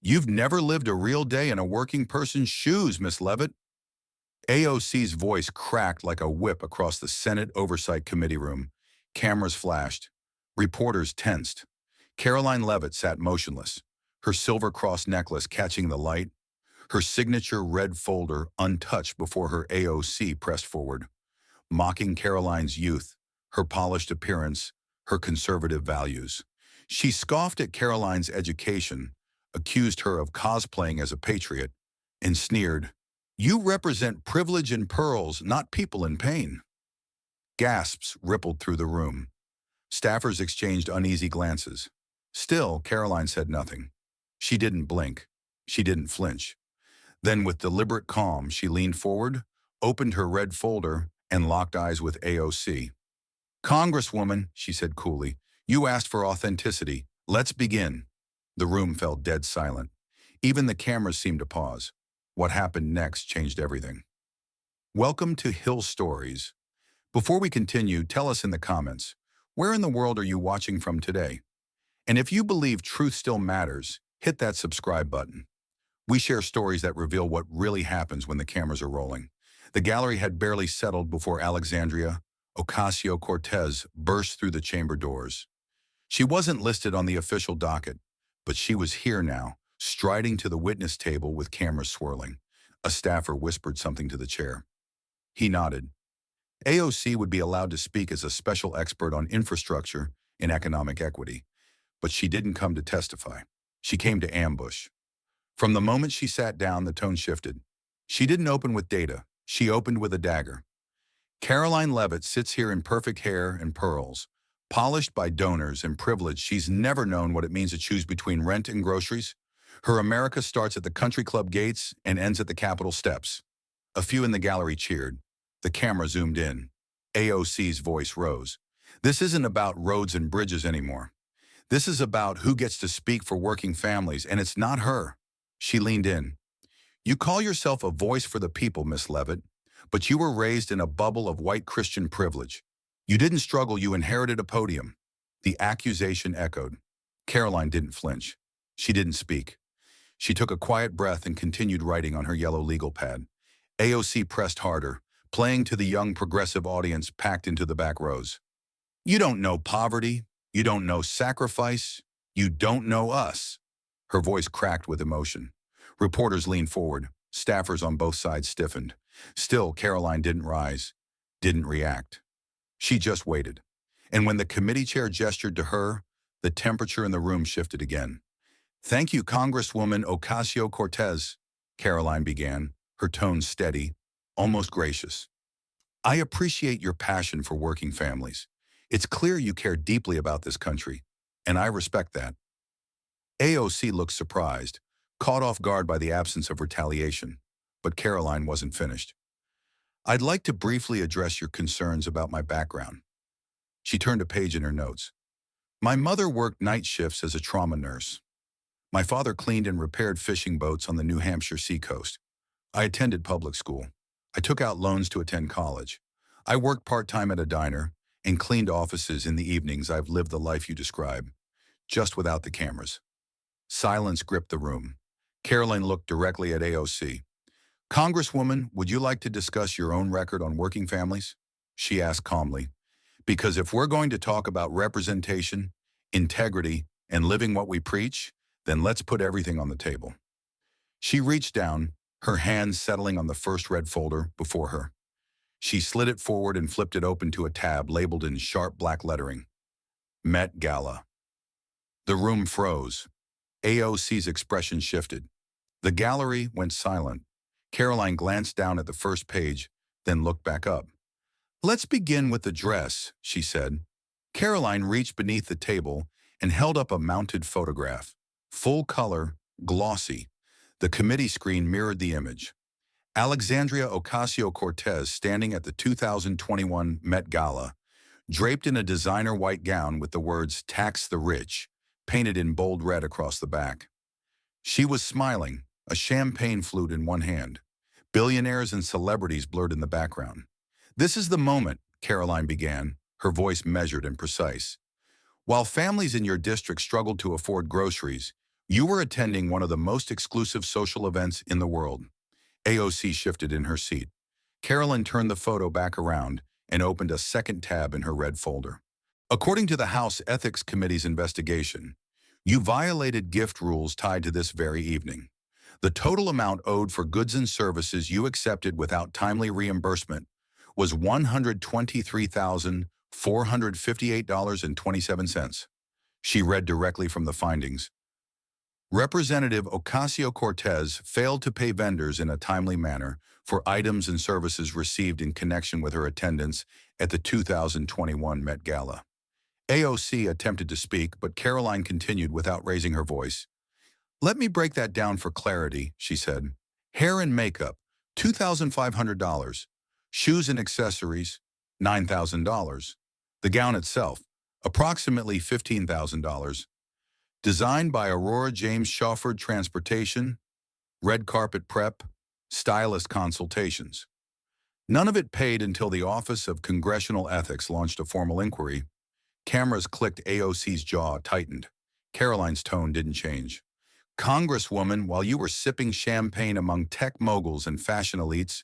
You've never lived a real day in a working person's shoes, Miss Levitt. AOC's voice cracked like a whip across the Senate Oversight Committee room. Cameras flashed. Reporters tensed. Caroline Levitt sat motionless, her silver cross necklace catching the light, her signature red folder untouched before her AOC pressed forward, mocking Caroline's youth, her polished appearance, her conservative values. She scoffed at Caroline's education, accused her of cosplaying as a patriot, and sneered, "You represent privilege in pearls, not people in pain." Gasps rippled through the room. Staffers exchanged uneasy glances. Still, Caroline said nothing. She didn't blink. She didn't flinch. Then, with deliberate calm, she leaned forward, opened her red folder, and locked eyes with AOC. "Congresswoman," she said coolly, "you asked for authenticity. Let's begin." The room fell dead silent. Even the cameras seemed to pause. What happened next changed everything. Welcome to Hill Stories. Before we continue, tell us in the comments, where in the world are you watching from today? And if you believe truth still matters, hit that subscribe button. We share stories that reveal what really happens when the cameras are rolling. The gallery had barely settled before Alexandria Ocasio-Cortez burst through the chamber doors. She wasn't listed on the official docket, but she was here now, striding to the witness table with cameras swirling. A staffer whispered something to the chair. He nodded. AOC would be allowed to speak as a special expert on infrastructure and economic equity, but she didn't come to testify. She came to ambush. From the moment she sat down, the tone shifted. She didn't open with data. She opened with a dagger. Caroline Levitt sits here in perfect hair and pearls, polished by donors and privileged. She's never known what it means to choose between rent and groceries. Her America starts at the country club gates and ends at the Capitol steps. A few in the gallery cheered. The camera zoomed in. AOC's voice rose. This isn't about roads and bridges anymore. This is about who gets to speak for working families, and it's not her. She leaned in. You call yourself a voice for the people, Miss Levitt, but you were raised in a bubble of white Christian privilege. You didn't struggle, you inherited a podium. The accusation echoed. Caroline didn't flinch. She didn't speak. She took a quiet breath and continued writing on her yellow legal pad. AOC pressed harder, playing to the young progressive audience packed into the back rows. You don't know poverty. You don't know sacrifice. You don't know us. Her voice cracked with emotion. Reporters leaned forward. Staffers on both sides stiffened. Still, Caroline didn't rise, didn't react. She just waited. And when the committee chair gestured to her, the temperature in the room shifted again. Thank you, Congresswoman Ocasio-Cortez, Caroline began, her tone steady, almost gracious. I appreciate your passion for working families. It's clear you care deeply about this country, and I respect that. AOC looked surprised, caught off guard by the absence of retaliation, but Caroline wasn't finished. I'd like to briefly address your concerns about my background. She turned a page in her notes. My mother worked night shifts as a trauma nurse. My father cleaned and repaired fishing boats on the New Hampshire seacoast. I attended public school. I took out loans to attend college. I worked part-time at a diner and cleaned offices in the evenings. I've lived the life you describe, just without the cameras. Silence gripped the room. Caroline looked directly at AOC. Congresswoman, would you like to discuss your own record on working families? She asked calmly. Because if we're going to talk about representation, integrity, and living what we preach, then let's put everything on the table. She reached down, her hands settling on the first red folder before her. She slid it forward and flipped it open to a tab labeled in sharp black lettering. Met Gala. The room froze. AOC's expression shifted. The gallery went silent. Caroline glanced down at the first page, then looked back up. Let's begin with the dress, she said. Caroline reached beneath the table and held up a mounted photograph. Full color, glossy. The committee screen mirrored the image. Alexandria Ocasio-Cortez standing at the 2021 Met Gala, draped in a designer white gown with the words "Tax the Rich" painted in bold red across the back. She was smiling, a champagne flute in one hand. Billionaires and celebrities blurred in the background. This is the moment, Caroline began, her voice measured and precise. While families in your district struggled to afford groceries, You were attending one of the most exclusive social events in the world. AOC shifted in her seat. Carolyn turned the photo back around and opened a second tab in her red folder. According to the House Ethics Committee's investigation, you violated gift rules tied to this very evening. The total amount owed for goods and services you accepted without timely reimbursement was $123,458.27. She read directly from the findings. Representative Ocasio-Cortez failed to pay vendors in a timely manner for items and services received in connection with her attendance at the 2021 Met Gala. AOC attempted to speak, but Caroline continued without raising her voice. "Let me break that down for clarity," she said. "Hair and makeup, $2,500. Shoes and accessories, $9,000. The gown itself, approximately $15,000. Designed by Aurora James Shawford Transportation, red carpet prep, stylist consultations. None of it paid until the Office of Congressional Ethics launched a formal inquiry. Cameras clicked. AOC's jaw tightened. Caroline's tone didn't change. Congresswoman, while you were sipping champagne among tech moguls and fashion elites,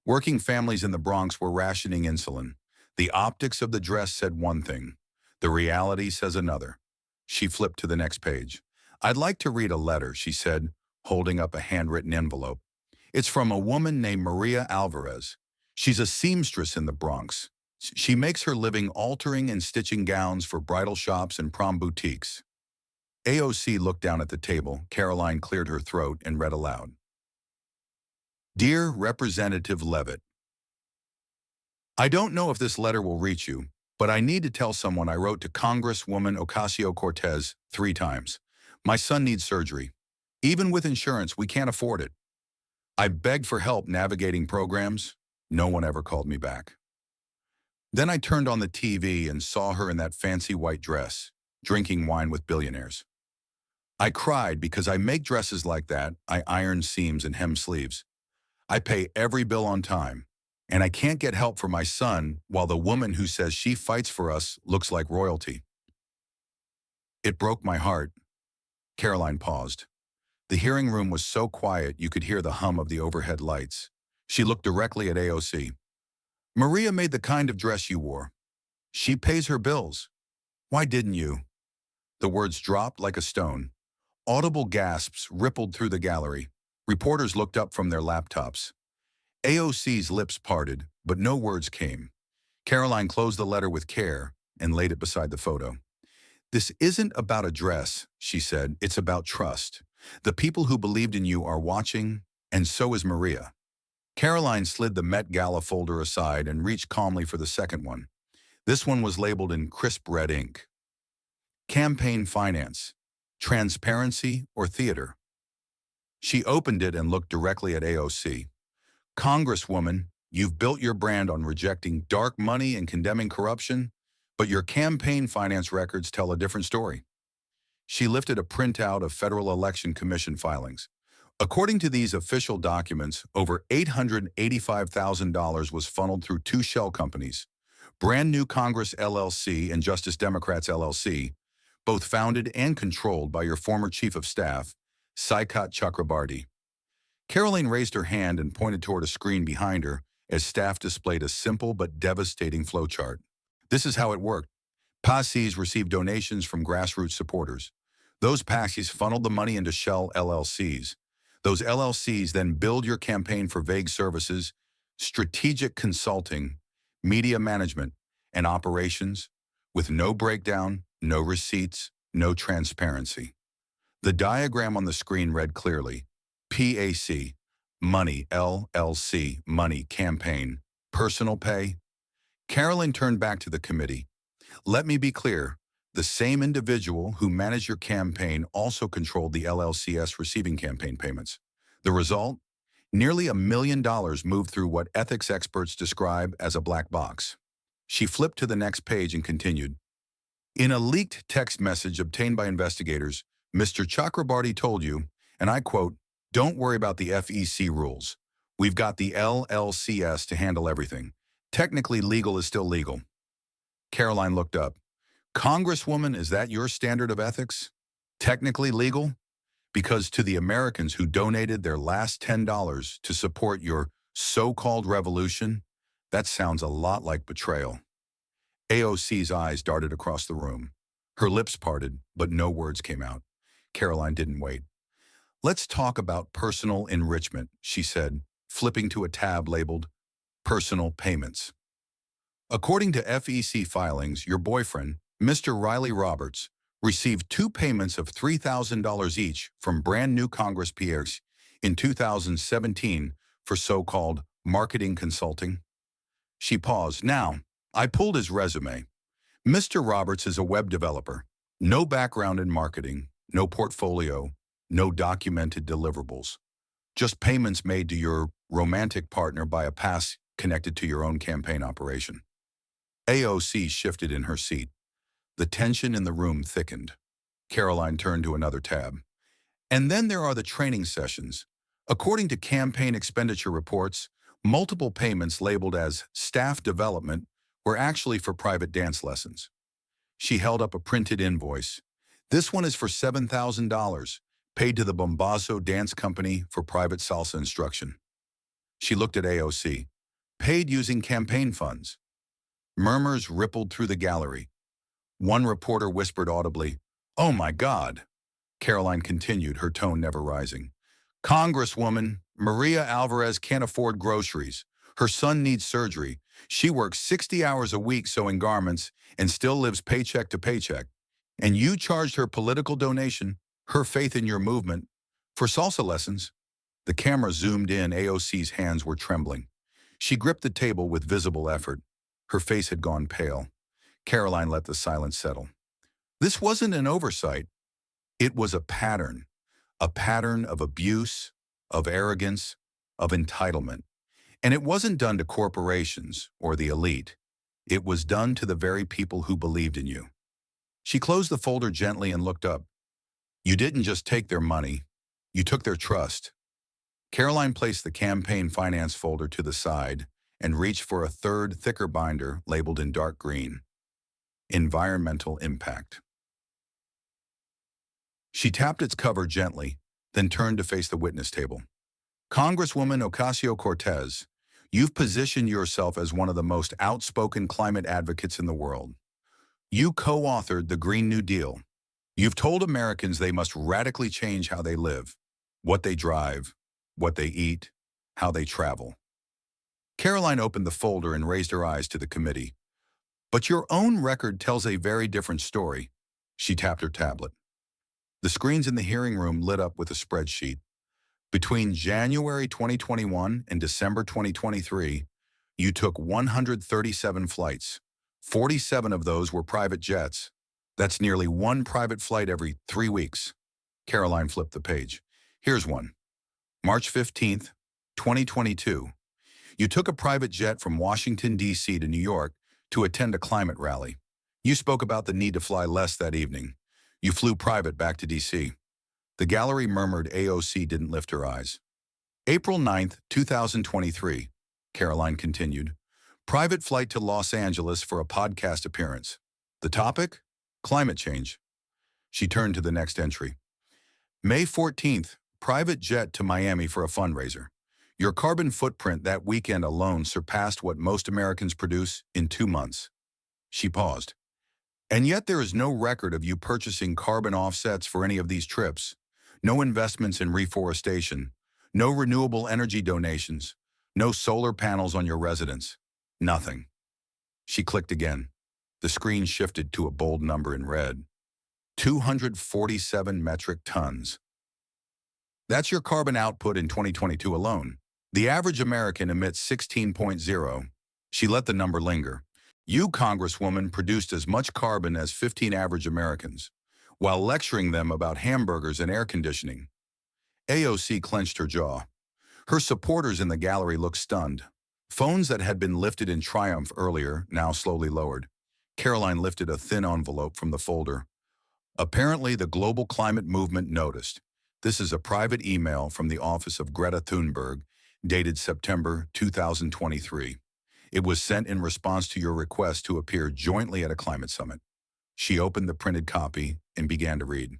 working families in the Bronx were rationing insulin. The optics of the dress said one thing. The reality says another." She flipped to the next page. "I'd like to read a letter," she said, holding up a handwritten envelope. "It's from a woman named Maria Alvarez. She's a seamstress in the Bronx. She makes her living altering and stitching gowns for bridal shops and prom boutiques." AOC looked down at the table. Caroline cleared her throat and read aloud. "Dear Representative Levitt, I don't know if this letter will reach you, but I need to tell someone I wrote to Congresswoman Ocasio-Cortez 3 times. My son needs surgery. Even with insurance, we can't afford it. I begged for help navigating programs. No one ever called me back. Then I turned on the TV and saw her in that fancy white dress, drinking wine with billionaires. I cried because I make dresses like that. I iron seams and hem sleeves. I pay every bill on time. And I can't get help for my son while the woman who says she fights for us looks like royalty. It broke my heart." Caroline paused. The hearing room was so quiet you could hear the hum of the overhead lights. She looked directly at AOC. "Maria made the kind of dress you wore. She pays her bills. Why didn't you?" The words dropped like a stone. Audible gasps rippled through the gallery. Reporters looked up from their laptops. AOC's lips parted, but no words came. Caroline closed the letter with care and laid it beside the photo. "This isn't about a dress," she said. "It's about trust. The people who believed in you are watching, and so is Maria." Caroline slid the Met Gala folder aside and reached calmly for the second one. This one was labeled in crisp red ink. "Campaign finance, transparency, or theater?" She opened it and looked directly at AOC. "Congresswoman, you've built your brand on rejecting dark money and condemning corruption, but your campaign finance records tell a different story." She lifted a printout of Federal Election Commission filings. According to these official documents, over $885,000 was funneled through 2 shell companies, Brand New Congress LLC and Justice Democrats LLC, both founded and controlled by your former chief of staff, Saikat Chakrabarti. Caroline raised her hand and pointed toward a screen behind her as staff displayed a simple but devastating flowchart. This is how it worked. PACs received donations from grassroots supporters. Those PACs funneled the money into shell LLCs. Those LLCs then billed your campaign for vague services, strategic consulting, media management, and operations, with no breakdown, no receipts, no transparency. The diagram on the screen read clearly: PAC, money, LLC, money, campaign, personal pay. Caroline turned back to the committee. "Let me be clear. The same individual who managed your campaign also controlled the LLCS receiving campaign payments. The result? Nearly $1 million moved through what ethics experts describe as a black box." She flipped to the next page and continued. "In a leaked text message obtained by investigators, Mr. Chakrabarti told you, and I quote, 'Don't worry about the FEC rules. We've got the LLCS to handle everything. Technically, legal is still legal.'" Caroline looked up. "Congresswoman, is that your standard of ethics? Technically legal?" Because to the Americans who donated their last $10 to support your so-called revolution, that sounds a lot like betrayal. AOC's eyes darted across the room. Her lips parted, but no words came out. Caroline didn't wait. "Let's talk about personal enrichment," she said, flipping to a tab labeled Personal Payments. "According to FEC filings, your boyfriend, Mr. Riley Roberts, received two payments of $3,000 each from brand new Congress peers in 2017 for so-called marketing consulting." She paused. "Now, I pulled his resume. Mr. Roberts is a web developer. No background in marketing, no portfolio, no documented deliverables. Just payments made to your romantic partner by a pass connected to your own campaign operation." AOC shifted in her seat. The tension in the room thickened. Caroline turned to another tab. "And then there are the training sessions. According to campaign expenditure reports, multiple payments labeled as staff development were actually for private dance lessons." She held up a printed invoice. "This one is for $7,000, paid to the Bombazo Dance Company for private salsa instruction." She looked at AOC. "Paid using campaign funds." Murmurs rippled through the gallery. One reporter whispered audibly, "Oh my God." Caroline continued, her tone never rising. "Congresswoman Maria Alvarez can't afford groceries. Her son needs surgery. She works 60 hours a week sewing garments and still lives paycheck to paycheck. And you charged her political donation, her faith in your movement, for salsa lessons." The camera zoomed in. AOC's hands were trembling. She gripped the table with visible effort. Her face had gone pale. Caroline let the silence settle. This wasn't an oversight. It was a pattern of abuse, of arrogance, of entitlement. And it wasn't done to corporations or the elite. It was done to the very people who believed in you. She closed the folder gently and looked up. "You didn't just take their money. You took their trust." Caroline placed the campaign finance folder to the side and reached for a third, thicker binder labeled in dark green. Environmental Impact. She tapped its cover gently, then turned to face the witness table. "Congresswoman Ocasio-Cortez, you've positioned yourself as one of the most outspoken climate advocates in the world. You co-authored the Green New Deal. You've told Americans they must radically change how they live, what they drive, what they eat, how they travel." Caroline opened the folder and raised her eyes to the committee. "But your own record tells a very different story." She tapped her tablet. The screens in the hearing room lit up with a spreadsheet. Between January 2021 and December 2023, you took 137 flights. 47 of those were private jets. That's nearly one private flight every 3 weeks. Caroline flipped the page. Here's one. March 15th, 2022. You took a private jet from Washington, D.C. to New York to attend a climate rally. You spoke about the need to fly less that evening. You flew private back to D.C. The gallery murmured. AOC didn't lift her eyes. April 9th, 2023, Caroline continued. Private flight to Los Angeles for a podcast appearance. The topic? Climate change. She turned to the next entry. May 14th, private jet to Miami for a fundraiser. Your carbon footprint that weekend alone surpassed what most Americans produce in 2 months. She paused. And yet there is no record of you purchasing carbon offsets for any of these trips. No investments in reforestation. No renewable energy donations. No solar panels on your residence. Nothing. She clicked again. The screen shifted to a bold number in red. 247 metric tons. That's your carbon output in 2022 alone. The average American emits 16.0. She let the number linger. You, Congresswoman, produced as much carbon as 15 average Americans, while lecturing them about hamburgers and air conditioning. AOC clenched her jaw. Her supporters in the gallery looked stunned. Phones that had been lifted in triumph earlier now slowly lowered. Caroline lifted a thin envelope from the folder. Apparently, the global climate movement noticed. This is a private email from the office of Greta Thunberg, dated September 2023. It was sent in response to your request to appear jointly at a climate summit. She opened the printed copy and began to read.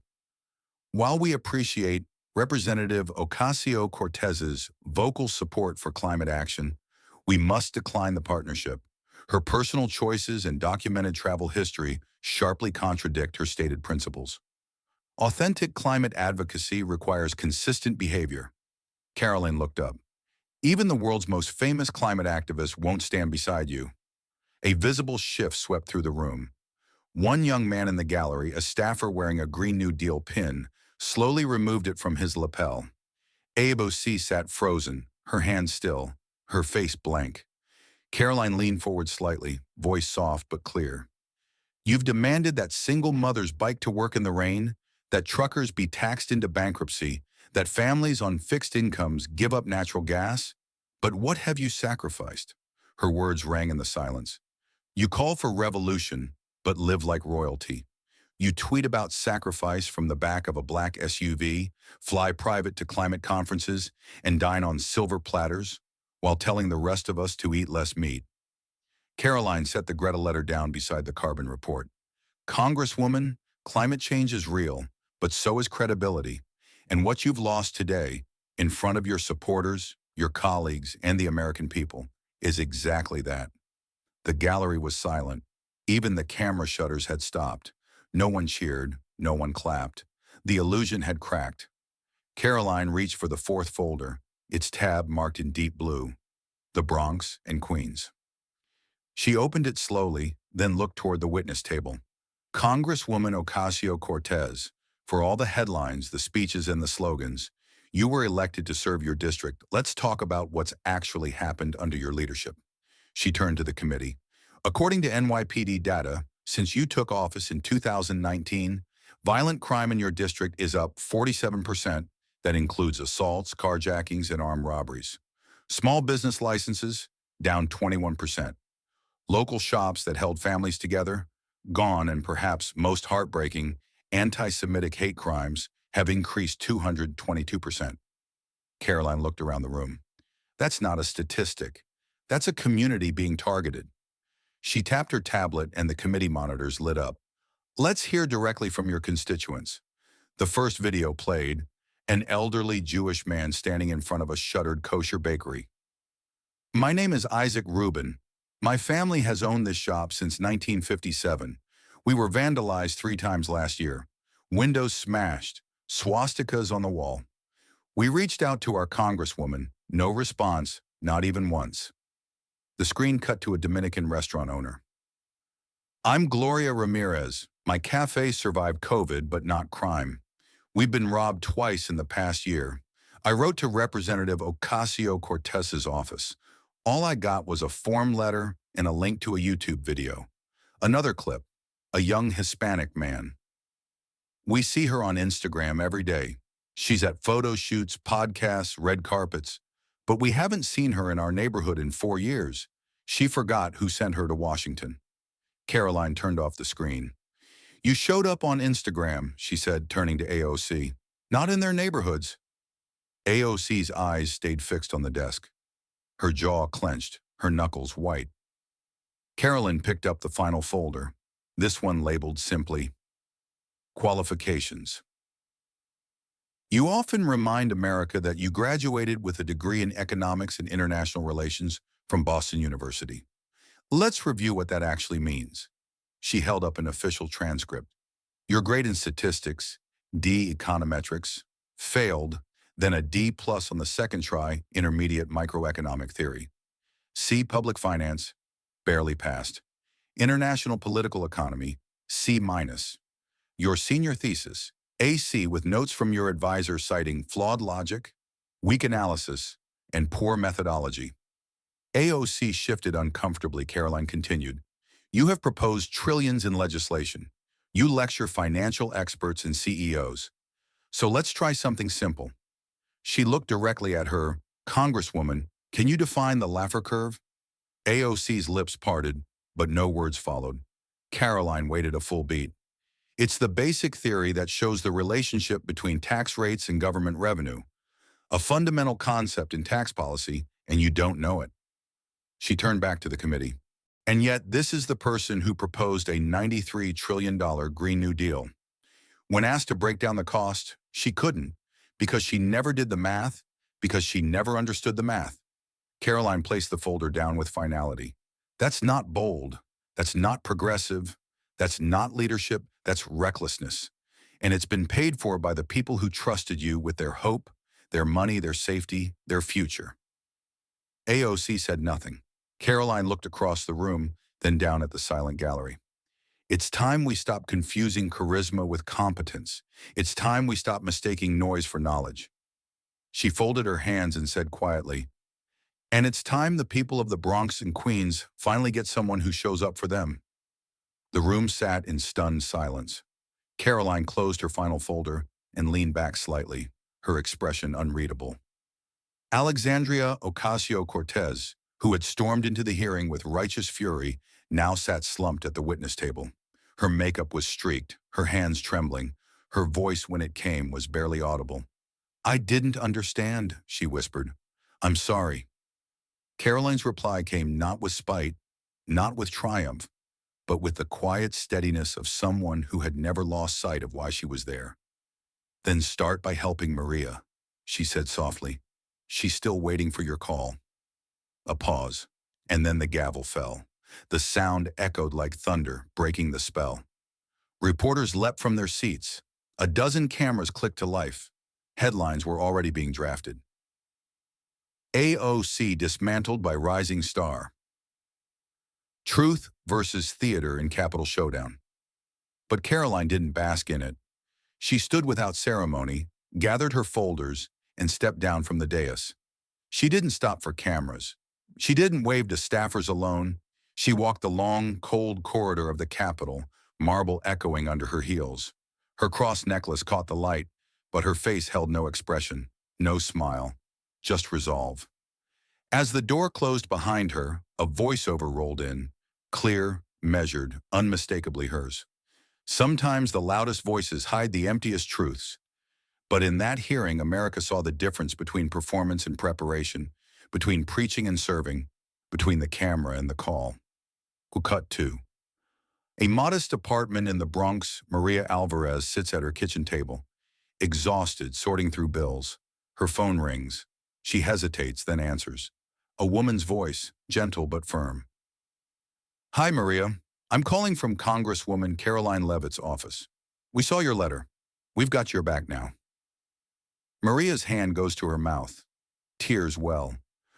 While we appreciate Representative Ocasio-Cortez's vocal support for climate action, we must decline the partnership. Her personal choices and documented travel history sharply contradict her stated principles. Authentic climate advocacy requires consistent behavior. Caroline looked up. Even the world's most famous climate activists won't stand beside you. A visible shift swept through the room. One young man in the gallery, a staffer wearing a Green New Deal pin, slowly removed it from his lapel. AOC sat frozen, her hands still, her face blank. Caroline leaned forward slightly, voice soft but clear. You've demanded that single mothers bike to work in the rain, that truckers be taxed into bankruptcy, that families on fixed incomes give up natural gas. But what have you sacrificed? Her words rang in the silence. You call for revolution, but live like royalty. You tweet about sacrifice from the back of a black SUV, fly private to climate conferences, and dine on silver platters, while telling the rest of us to eat less meat. Caroline set the Greta letter down beside the carbon report. Congresswoman, climate change is real, but so is credibility. And what you've lost today, in front of your supporters, your colleagues, and the American people, is exactly that. The gallery was silent. Even the camera shutters had stopped. No one cheered, no one clapped. The illusion had cracked. Caroline reached for the fourth folder, its tab marked in deep blue, the Bronx and Queens. She opened it slowly, then looked toward the witness table. Congresswoman Ocasio-Cortez, for all the headlines, the speeches, and the slogans, you were elected to serve your district. Let's talk about what's actually happened under your leadership. She turned to the committee. According to NYPD data, since you took office in 2019, violent crime in your district is up 47%. That includes assaults, carjackings, and armed robberies. Small business licenses, down 21%. Local shops that held families together, gone, and perhaps most heartbreaking, anti-Semitic hate crimes have increased 222%. Caroline looked around the room. That's not a statistic. That's a community being targeted. She tapped her tablet and the committee monitors lit up. Let's hear directly from your constituents. The first video played, an elderly Jewish man standing in front of a shuttered kosher bakery. My name is Isaac Rubin. My family has owned this shop since 1957. We were vandalized 3 times last year. Windows smashed, swastikas on the wall. We reached out to our congresswoman, no response, not even once. The screen cut to a Dominican restaurant owner. I'm Gloria Ramirez. My cafe survived COVID, but not crime. We've been robbed twice in the past year. I wrote to Representative Ocasio-Cortez's office. All I got was a form letter and a link to a YouTube video. Another clip, a young Hispanic man. We see her on Instagram every day. She's at photo shoots, podcasts, red carpets. But we haven't seen her in our neighborhood in 4 years. She forgot who sent her to Washington. Caroline turned off the screen. You showed up on Instagram, she said, turning to AOC. Not in their neighborhoods. AOC's eyes stayed fixed on the desk. Her jaw clenched, her knuckles white. Caroline picked up the final folder, this one labeled simply, Qualifications. You often remind America that you graduated with a degree in economics and international relations from Boston University. Let's review what that actually means. She held up an official transcript. You're great in statistics, D econometrics, failed, then a D+ on the second try, intermediate microeconomic theory. C public finance, barely passed. International political economy, C-. Your senior thesis, AC with notes from your advisor citing flawed logic, weak analysis, and poor methodology. AOC shifted uncomfortably. Caroline continued. You have proposed trillions in legislation. You lecture financial experts and CEOs. So let's try something simple. She looked directly at her. Congresswoman, can you define the Laffer curve? AOC's lips parted, but no words followed. Caroline waited a full beat. It's the basic theory that shows the relationship between tax rates and government revenue. A fundamental concept in tax policy, and you don't know it. She turned back to the committee. And yet, this is the person who proposed a $93 trillion Green New Deal. When asked to break down the cost, She couldn't, because she never did the math, because she never understood the math. Caroline placed the folder down with finality. That's not bold. That's not progressive. That's not leadership. That's recklessness. And it's been paid for by the people who trusted you with their hope, their money, their safety, their future. AOC said nothing. Caroline looked across the room, then down at the silent gallery. It's time we stop confusing charisma with competence. It's time we stop mistaking noise for knowledge. She folded her hands and said quietly, and it's time the people of the Bronx and Queens finally get someone who shows up for them. The room sat in stunned silence. Caroline closed her final folder and leaned back slightly, her expression unreadable. Alexandria Ocasio-Cortez, who had stormed into the hearing with righteous fury, now sat slumped at the witness table. Her makeup was streaked, her hands trembling. Her voice, when it came, was barely audible. "I didn't understand," she whispered. "I'm sorry." Caroline's reply came not with spite, not with triumph, but with the quiet steadiness of someone who had never lost sight of why she was there. "Then start by helping Maria," she said softly. "She's still waiting for your call." A pause, and then the gavel fell. The sound echoed like thunder, breaking the spell. Reporters leapt from their seats. A dozen cameras clicked to life. Headlines were already being drafted. AOC dismantled by rising star. Truth versus theater in Capitol showdown. But Caroline didn't bask in it. She stood without ceremony, gathered her folders, and stepped down from the dais. She didn't stop for cameras. She didn't wave to staffers alone. She walked the long, cold corridor of the Capitol, marble echoing under her heels. Her cross necklace caught the light, but her face held no expression, no smile, just resolve. As the door closed behind her, a voiceover rolled in, clear, measured, unmistakably hers. Sometimes the loudest voices hide the emptiest truths. But in that hearing, America saw the difference between performance and preparation, between preaching and serving, between the camera and the call. Cut 2. A modest apartment in the Bronx, Maria Alvarez sits at her kitchen table, exhausted, sorting through bills. Her phone rings. She hesitates, then answers. A woman's voice, gentle but firm. "Hi, Maria. I'm calling from Congresswoman Caroline Levitt's office. We saw your letter. We've got your back now." Maria's hand goes to her mouth. Tears well.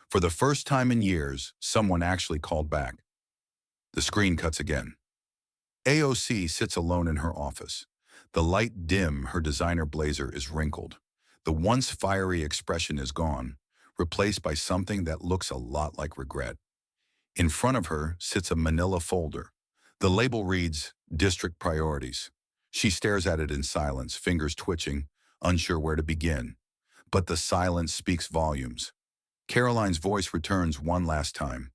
For the first time in years, someone actually called back. The screen cuts again. AOC sits alone in her office. The light dim, her designer blazer is wrinkled. The once fiery expression is gone, replaced by something that looks a lot like regret. In front of her sits a manila folder. The label reads, "District Priorities." She stares at it in silence, fingers twitching, unsure where to begin. But the silence speaks volumes. Caroline's voice returns one last time.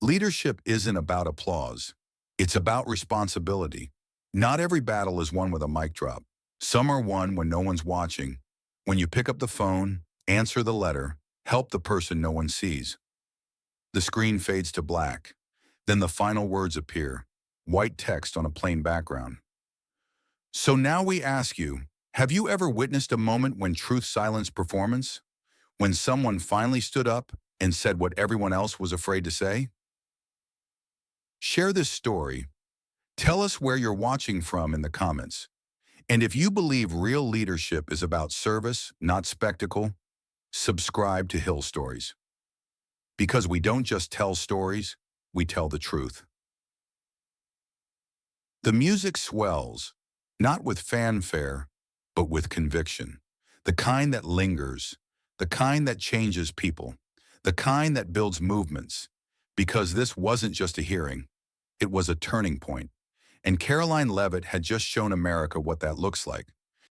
Leadership isn't about applause. It's about responsibility. Not every battle is won with a mic drop. Some are won when no one's watching. When you pick up the phone, answer the letter, help the person no one sees. The screen fades to black. Then the final words appear, white text on a plain background. "So now we ask you, have you ever witnessed a moment when truth silenced performance? When someone finally stood up and said what everyone else was afraid to say?" Share this story. Tell us where you're watching from in the comments. And if you believe real leadership is about service, not spectacle, subscribe to Hill Stories. Because we don't just tell stories, we tell the truth. The music swells, not with fanfare, but with conviction. The kind that lingers, the kind that changes people, the kind that builds movements. Because this wasn't just a hearing, it was a turning point. And Caroline Levitt had just shown America what that looks like.